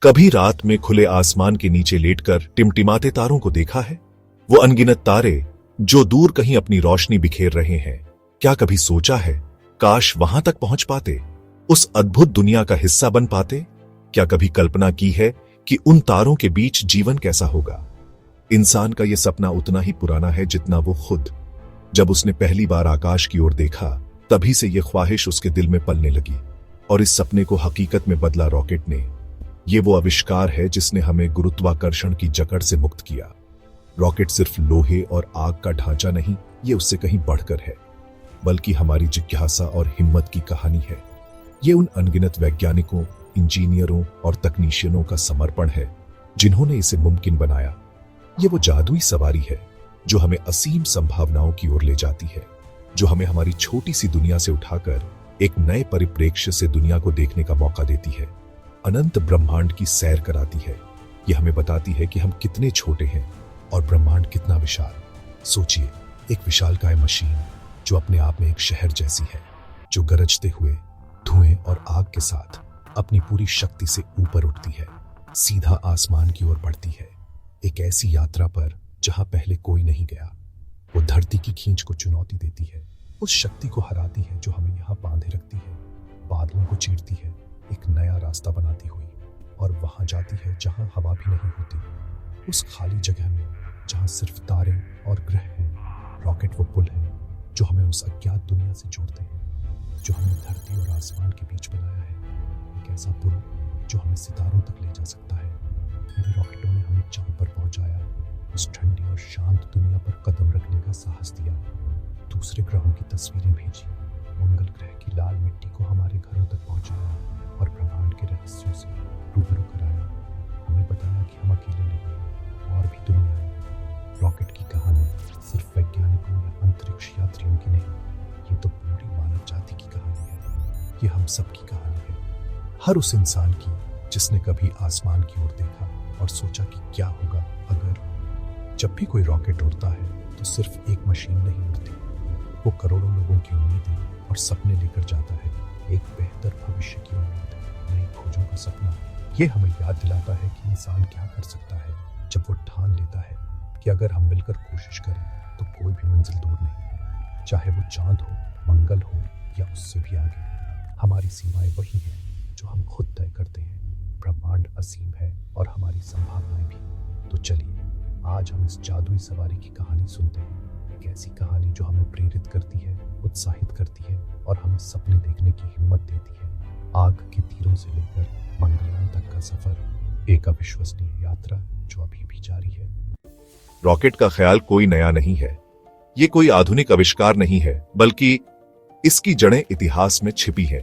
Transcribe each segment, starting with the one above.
कभी रात में खुले आसमान के नीचे लेटकर टिमटिमाते तारों को देखा है? वो अनगिनत तारे जो दूर कहीं अपनी रोशनी बिखेर रहे हैं। क्या कभी सोचा है काश वहां तक पहुंच पाते, उस अद्भुत दुनिया का हिस्सा बन पाते? क्या कभी कल्पना की है कि उन तारों के बीच जीवन कैसा होगा? इंसान का यह सपना उतना ही पुराना है जितना वो खुद। जब उसने पहली बार आकाश की ओर देखा, तभी से यह ख्वाहिश उसके दिल में पलने लगी और इस सपने को हकीकत में बदला रॉकेट ने। ये वो आविष्कार है जिसने हमें गुरुत्वाकर्षण की जकड़ से मुक्त किया। रॉकेट सिर्फ लोहे और आग का ढांचा नहीं, ये उससे कहीं बढ़कर है, बल्कि हमारी जिज्ञासा और हिम्मत की कहानी है। ये उन अनगिनत वैज्ञानिकों, इंजीनियरों और तकनीशियनों का समर्पण है जिन्होंने इसे मुमकिन बनाया। ये वो जादुई सवारी है जो हमें असीम संभावनाओं की ओर ले जाती है, जो हमें हमारी छोटी सी दुनिया से उठाकर एक नए परिप्रेक्ष्य से दुनिया को देखने का मौका देती है, अनंत ब्रह्मांड की सैर कराती है। ये हमें बताती है कि हम कितने छोटे हैं और ब्रह्मांड कितना विशाल। सोचिए, एक विशालकाय मशीन जो अपने आप में एक शहर जैसी है, जो गरजते हुए धुएं और आग के साथ अपनी पूरी शक्ति से ऊपर उठती है, सीधा आसमान की ओर बढ़ती है, एक ऐसी यात्रा पर जहां पहले कोई नहीं गया। वो धरती की खींच को चुनौती देती है, उस शक्ति को हराती है जो हमें यहां बांधे रखती है, बादलों को चीरती है, एक नया रास्ता बनाती हुई, और वहां जाती है जहां हवा भी नहीं होती, उस खाली जगह में जहां सिर्फ तारे और ग्रह हैं। रॉकेट वो पुल है जो हमें उस अज्ञात दुनिया से जोड़ते हैं, जो हमने धरती और आसमान के बीच बनाया है। एक ऐसा पुल जो हमें सितारों तक ले जा सकता है। मेरे रॉकेटों ने हमें चांद पर पहुंचाया, उस ठंडी और शांत दुनिया पर कदम रखने का साहस दिया, दूसरे ग्रहों की तस्वीरें भेजी, मंगल ग्रह की लाल मिट्टी को हमारे घरों तक पहुंचाया और ब्रह्मांड के रहस्यों से रूबरू कराया। हमें बताया कि हम अकेले नहीं हैं, और भी दुनिया है। रॉकेट की कहानी सिर्फ वैज्ञानिकों या अंतरिक्ष यात्रियों की नहीं, ये तो पूरी मानव जाति की कहानी है। ये हम सबकी कहानी है, हर उस इंसान की जिसने कभी आसमान की ओर देखा और सोचा कि क्या होगा अगर। जब भी कोई रॉकेट उड़ता है तो सिर्फ एक मशीन नहीं उड़ती, वो करोड़ों लोगों की उम्मीदें और सपने लेकर जाता है, एक बेहतर भविष्य की उम्मीद, नई खोजों का सपना। ये हमें याद दिलाता है कि इंसान क्या कर सकता है जब वो ठान लेता है कि अगर हम मिलकर कोशिश करें तो कोई भी मंजिल दूर नहीं है, चाहे वो चांद हो, मंगल हो या उससे भी आगे। हमारी सीमाएं वही हैं जो हम खुद तय करते हैं। ब्रह्मांड असीम है और हमारी संभावनाएं भी। तो चलिए आज हम इस जादुई सवारी की कहानी सुनते हैं, एक ऐसी कहानी जो हमें प्रेरित करती है, उत्साहित करती है और हमें सपने देखने की हिम्मत देती है। आग के तीरों से लेकर मंगलयान तक का सफर, एक अविश्वसनीय यात्रा जो अभी भी जारी है। रॉकेट का ख्याल कोई नया नहीं है, ये कोई आधुनिक आविष्कार नहीं है, बल्कि इसकी जड़ें इतिहास में छिपी हैं,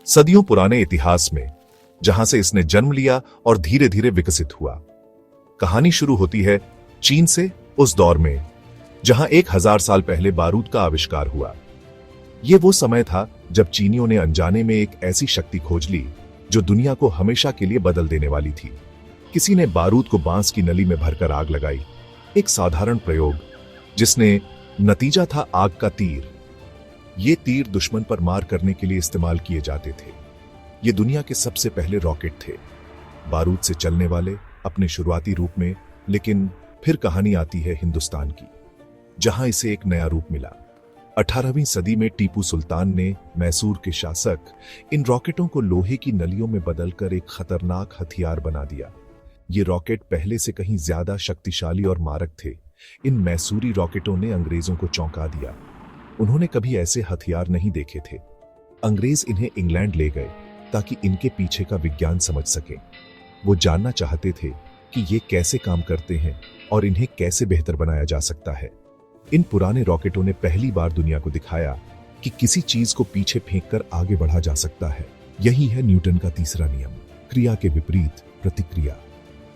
सदियों पुराने इतिहास में, जहां से इसने जन्म लिया और धीरे धीरे विकसित हुआ। कहानी शुरू होती है चीन से, उस दौर में जहां 1000 साल पहले बारूद का आविष्कार हुआ। यह वो समय था जब चीनियों ने अनजाने में एक ऐसी शक्ति खोज ली जो दुनिया को हमेशा के लिए बदल देने वाली थी। किसी ने बारूद को बांस की नली में भरकर आग लगाई, एक साधारण प्रयोग जिसने नतीजा था आग का तीर। ये तीर दुश्मन पर मार करने के लिए इस्तेमाल किए जाते थे। ये दुनिया के सबसे पहले रॉकेट थे, बारूद से चलने वाले अपने शुरुआती रूप में। लेकिन फिर कहानी आती है हिंदुस्तान की, जहां इसे एक नया रूप मिला। 18वीं सदी में टीपू सुल्तान ने, मैसूर के शासक, इन रॉकेटों को लोहे की नलियों में बदलकर एक खतरनाक हथियार बना दिया। ये रॉकेट पहले से कहीं ज्यादा शक्तिशाली और मारक थे। इन मैसूरी रॉकेटों ने अंग्रेजों को चौंका दिया। उन्होंने कभी ऐसे हथियार नहीं देखे थे। अंग्रेज इन्हें इंग्लैंड ले गए ताकि इनके पीछे का विज्ञान समझ सकें। वो जानना चाहते थे कि ये कैसे काम करते हैं और इन्हें कैसे बेहतर बनाया जा सकता है। इन पुराने रॉकेटों ने पहली बार दुनिया को दिखाया कि किसी चीज को पीछे फेंककर आगे बढ़ा जा सकता है। यही है न्यूटन का तीसरा नियम, क्रिया के विपरीत प्रतिक्रिया।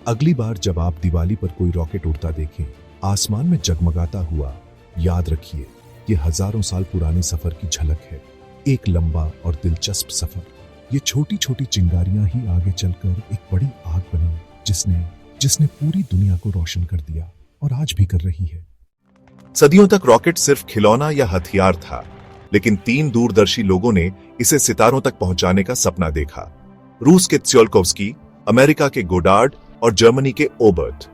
अगली बार जब आप दिवाली पर कोई रॉकेट उड़ता देखें, आसमान में जगमगाता हुआ, याद रखिए ये हजारों साल पुराने सफर की झलक है, एक लंबा और दिलचस्प सफर। ये छोटी छोटी चिंगारियां ही आगे चलकर एक बड़ी आग बनी जिसने पूरी दुनिया को रोशन कर दिया और आज भी कर रही है। सदियों तक रॉकेट सिर्फ खिलौना या हथियार था, लेकिन 3 दूरदर्शी लोगों ने इसे सितारों तक पहुंचाने का सपना देखा। रूस के त्स्योल्कोव्स्की, अमेरिका के गोडार्ड और जर्मनी के ओबर्ट।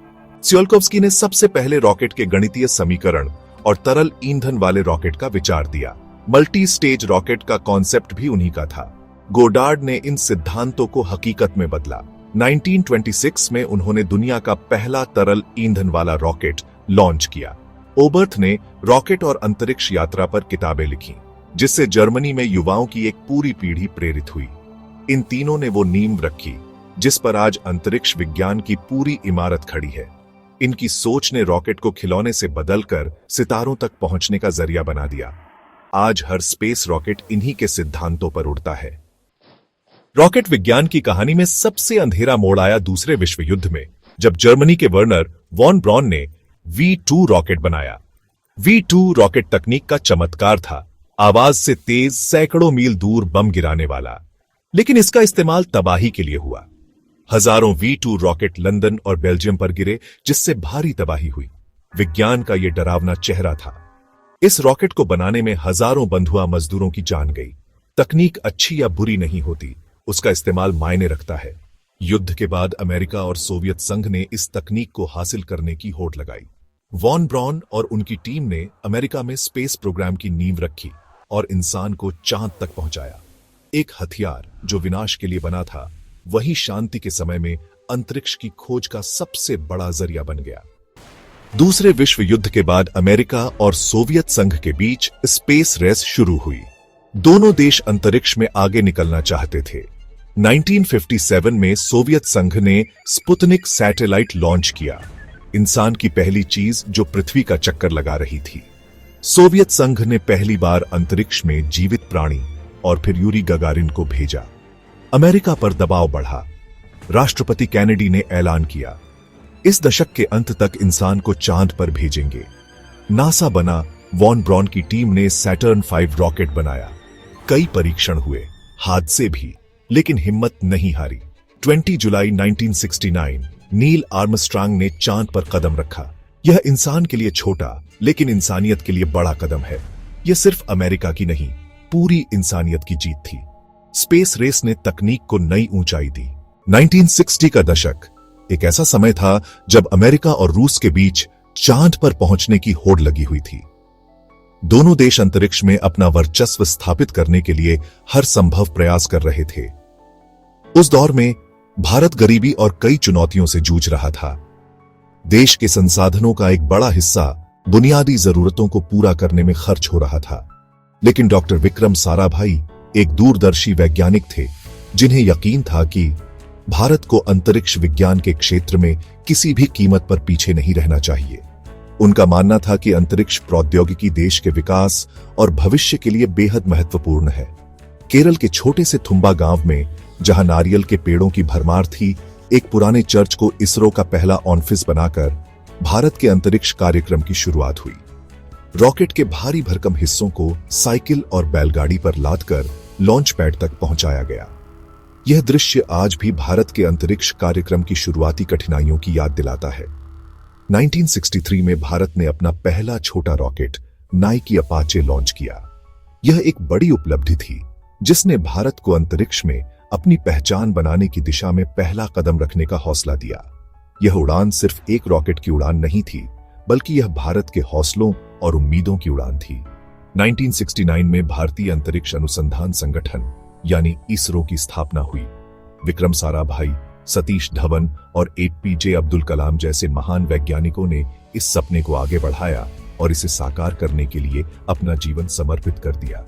tsiolkovsky ने सबसे पहले रॉकेट के गणितीय समीकरण और तरल ईंधन वाले रॉकेट का विचार दिया। मल्टी स्टेज रॉकेट का कॉन्सेप्ट भी उन्हीं का था। गोडार्ड ने इन सिद्धांतों को हकीकत में बदला। 1926 में उन्होंने दुनिया का पहला तरल ईंधन वाला रॉकेट लॉन्च किया। ओबर्ट ने रॉकेट और अंतरिक्ष यात्रा पर किताबें लिखी, जिससे जर्मनी में युवाओं की एक पूरी पीढ़ी प्रेरित हुई। इन तीनों ने वो नींव रखी जिस पर आज अंतरिक्ष विज्ञान की पूरी इमारत खड़ी है। इनकी सोच ने रॉकेट को खिलौने से बदलकर सितारों तक पहुंचने का जरिया बना दिया। आज हर स्पेस रॉकेट इन्हीं के सिद्धांतों पर उड़ता है। रॉकेट विज्ञान की कहानी में सबसे अंधेरा मोड़ आया दूसरे विश्व युद्ध में, जब जर्मनी के वर्नर वॉन ब्रॉन ने V2 रॉकेट बनाया। V2 रॉकेट तकनीक का चमत्कार था, आवाज से तेज, सैकड़ों मील दूर बम गिराने वाला। लेकिन इसका इस्तेमाल तबाही के लिए हुआ। हजारों V2 रॉकेट लंदन और बेल्जियम पर गिरे, जिससे भारी तबाही हुई। विज्ञान का यह डरावना चेहरा था। इस रॉकेट को बनाने में हजारों बंधुआ मजदूरों की जान गई। तकनीक अच्छी या बुरी नहीं होती, उसका इस्तेमाल मायने रखता है। युद्ध के बाद अमेरिका और सोवियत संघ ने इस तकनीक को हासिल करने की होड़ लगाई। वॉन ब्रॉन और उनकी टीम ने अमेरिका में स्पेस प्रोग्राम की नींव रखी और इंसान को चांद तक पहुंचाया। एक हथियार जो विनाश के लिए बना था, वही शांति के समय में अंतरिक्ष की खोज का सबसे बड़ा जरिया बन गया। दूसरे विश्व युद्ध के बाद अमेरिका और सोवियत संघ के बीच स्पेस रेस शुरू हुई। दोनों देश अंतरिक्ष में आगे निकलना चाहते थे। 1957 में सोवियत संघ ने स्पुतनिक सैटेलाइट लॉन्च किया, इंसान की पहली चीज जो पृथ्वी का चक्कर लगा रही थी। सोवियत संघ ने पहली बार अंतरिक्ष में जीवित प्राणी और फिर यूरी गगारिन को भेजा। अमेरिका पर दबाव बढ़ा। राष्ट्रपति कैनेडी ने ऐलान किया, इस दशक के अंत तक इंसान को चांद पर भेजेंगे। नासा बना। वॉन ब्रॉन की टीम ने सैटर्न 5 रॉकेट बनाया। कई परीक्षण हुए, हादसे भी, लेकिन हिम्मत नहीं हारी। 20 जुलाई 1969 नील आर्मस्ट्रांग ने चांद पर कदम रखा। यह इंसान के लिए छोटा लेकिन इंसानियत के लिए बड़ा कदम है। यह सिर्फ अमेरिका की नहीं, पूरी इंसानियत की जीत थी। स्पेस रेस ने तकनीक को नई ऊंचाई दी। 1960 का दशक एक ऐसा समय था जब अमेरिका और रूस के बीच चांद पर पहुंचने की होड़ लगी हुई थी। दोनों देश अंतरिक्ष में अपना वर्चस्व स्थापित करने के लिए हर संभव प्रयास कर रहे थे। उस दौर में भारत गरीबी और कई चुनौतियों से जूझ रहा था। देश के संसाधनों का एक बड़ा हिस्सा बुनियादी जरूरतों को पूरा करने में खर्च हो रहा था। लेकिन डॉक्टर विक्रम साराभाई एक दूरदर्शी वैज्ञानिक थे, जिन्हें यकीन था कि भारत को अंतरिक्ष विज्ञान के क्षेत्र में किसी भी कीमत पर पीछे नहीं रहना चाहिए। उनका मानना था कि अंतरिक्ष प्रौद्योगिकी देश के विकास और भविष्य के लिए बेहद महत्वपूर्ण है। केरल के छोटे से थुम्बा गांव में, जहां नारियल के पेड़ों की भरमार थी, एक पुराने चर्च को इसरो का पहला ऑफिस बनाकर भारत के अंतरिक्ष कार्यक्रम की शुरुआत हुई। रॉकेट के भारी भरकम हिस्सों को साइकिल और बैलगाड़ी पर लादकर लॉन्च पैड तक पहुंचाया गया। यह दृश्य आज भी भारत के अंतरिक्ष कार्यक्रम की शुरुआती कठिनाइयों की याद दिलाता है। 1963 में भारत ने अपना पहला छोटा रॉकेट नाइकी अपाचे लॉन्च किया। यह एक बड़ी उपलब्धि थी, जिसने भारत को अंतरिक्ष में अपनी पहचान बनाने की दिशा में पहला कदम रखने का हौसला दिया। यह उड़ान सिर्फ एक रॉकेट की उड़ान नहीं थी, बल्कि यह भारत के हौसलों और उम्मीदों की उड़ान थी। 1969 में भारतीय अंतरिक्ष अनुसंधान संगठन यानी इसरो की स्थापना हुई। विक्रम साराभाई, सतीश धवन और APJ अब्दुल कलाम जैसे महान वैज्ञानिकों ने इस सपने को आगे बढ़ाया और इसे साकार करने के लिए अपना जीवन समर्पित कर दिया।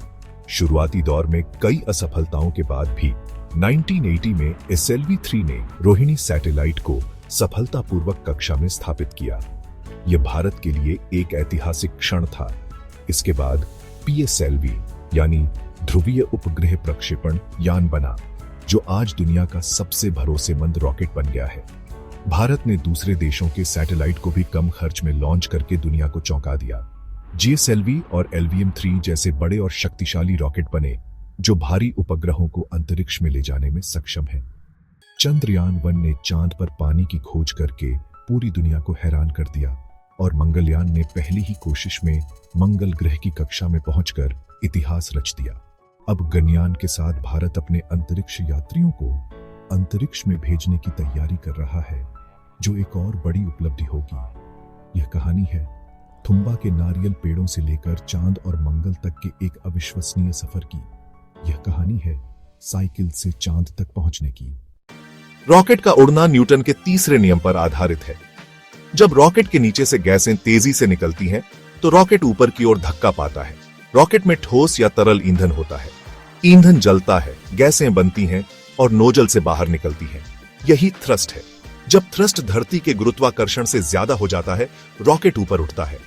शुरुआती दौर में कई असफलताओं के बाद भी 1980 में SLV-3 ने रोहिणी सैटेलाइट को सफलतापूर्वक कक्षा में स्थापित किया। यह भारत के लिए एक ऐतिहासिक क्षण था। इसके बाद PSLV यानी ध्रुवीय उपग्रह प्रक्षेपण यान बना, जो आज दुनिया का सबसे भरोसेमंद रॉकेट बन गया है। भारत ने दूसरे देशों के सैटेलाइट को भी कम खर्च में लॉन्च करके दुनिया को चौंका दिया। GSLV और LVM-3 जैसे बड़े और शक्तिशाली रॉकेट बने, जो भारी उपग्रहों को अंतरिक्ष में ले जाने में सक्षम है। चंद्रयान-1 ने चांद पर पानी की खोज करके पूरी दुनिया को हैरान कर दिया और मंगलयान ने पहली ही कोशिश में मंगल ग्रह की कक्षा में पहुंचकर इतिहास रच दिया। अब गगनयान के साथ भारत अपने अंतरिक्ष यात्रियों को अंतरिक्ष में भेजने की तैयारी कर रहा है, जो एक और बड़ी उपलब्धि होगी। यह कहानी है थुम्बा के नारियल पेड़ों से लेकर चांद और मंगल तक के एक अविश्वसनीय सफर की। यह कहानी है साइकिल से चांद तक पहुंचने की। रॉकेट का उड़ना न्यूटन के तीसरे नियम पर आधारित है। जब रॉकेट के नीचे से गैसें तेजी से निकलती हैं, तो रॉकेट ऊपर की ओर धक्का पाता है। रॉकेट में ठोस या तरल ईंधन होता है। ईंधन जलता है, गैसें बनती हैं और नोजल से बाहर निकलती हैं। यही थ्रस्ट है। जब थ्रस्ट धरती के गुरुत्वाकर्षण से ज्यादा हो जाता है, रॉकेट ऊपर उठता है।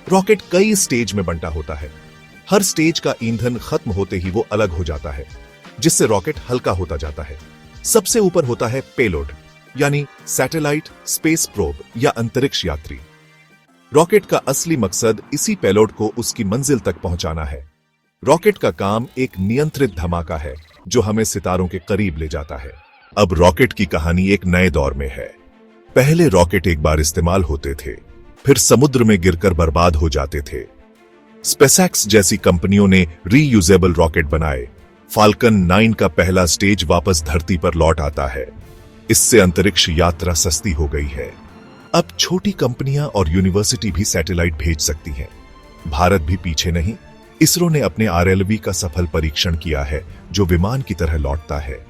रॉकेट कई स्टेज में बंटा होता है। हर स्टेज का ईंधन खत्म होते ही वो अलग हो जाता है, जिससे रॉकेट हल्का होता जाता है। सबसे ऊपर होता है पेलोड, यानी सैटेलाइट, स्पेस प्रोब या अंतरिक्ष यात्री। रॉकेट का असली मकसद इसी पेलोड को उसकी मंजिल तक पहुंचाना है। रॉकेट का काम एक नियंत्रित धमाका है, जो हमें सितारों के करीब ले जाता है। अब रॉकेट की कहानी एक नए दौर में है। पहले रॉकेट एक बार इस्तेमाल होते थे, फिर समुद्र में गिरकर बर्बाद हो जाते थे। स्पेसएक्स जैसी कंपनियों ने रीयूजेबल रॉकेट बनाए। फाल्कन 9 का पहला स्टेज वापस धरती पर लौट आता है। इससे अंतरिक्ष यात्रा सस्ती हो गई है। अब छोटी कंपनियां और यूनिवर्सिटी भी सैटेलाइट भेज सकती हैं। भारत भी पीछे नहीं। इसरो ने अपने RLV का सफल परीक्षण किया है, जो विमान की तरह लौटता है।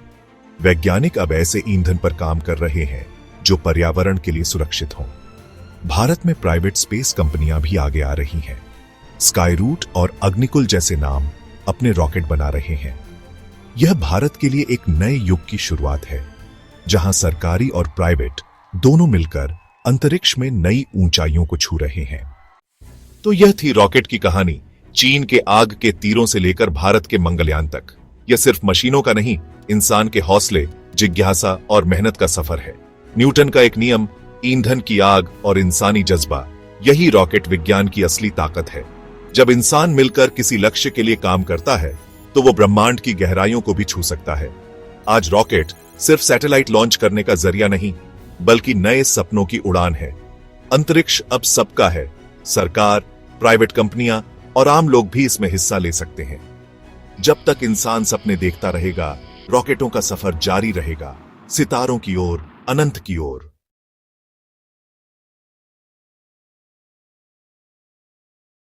वैज्ञानिक अब ऐसे ईंधन पर काम कर रहे हैं जो पर्यावरण के लिए सुरक्षित हों। भारत में प्राइवेट स्पेस कंपनियां भी आगे आ रही हैं। स्काईरूट और अग्निकुल जैसे नाम अपने रॉकेट बना रहे हैं। यह भारत के लिए एक नए युग की शुरुआत है, जहां सरकारी और प्राइवेट दोनों मिलकर अंतरिक्ष में नई ऊंचाइयों को छू रहे हैं। तो यह थी रॉकेट की कहानी, चीन के आग के तीरों से लेकर भारत के मंगलयान तक। यह सिर्फ मशीनों का नहीं, इंसान के हौसले, जिज्ञासा और मेहनत का सफर है। न्यूटन का एक नियम, ईंधन की आग और इंसानी जज्बा, यही रॉकेट विज्ञान की असली ताकत है। जब इंसान मिलकर किसी लक्ष्य के लिए काम करता है, तो वो ब्रह्मांड की गहराइयों को भी छू सकता है। आज रॉकेट सिर्फ सैटेलाइट लॉन्च करने का जरिया नहीं, बल्कि नए सपनों की उड़ान है। अंतरिक्ष अब सबका है। सरकार, प्राइवेट कंपनियां और आम लोग भी इसमें हिस्सा ले सकते हैं। जब तक इंसान सपने देखता रहेगा, रॉकेटों का सफर जारी रहेगा, सितारों की ओर, अनंत की ओर।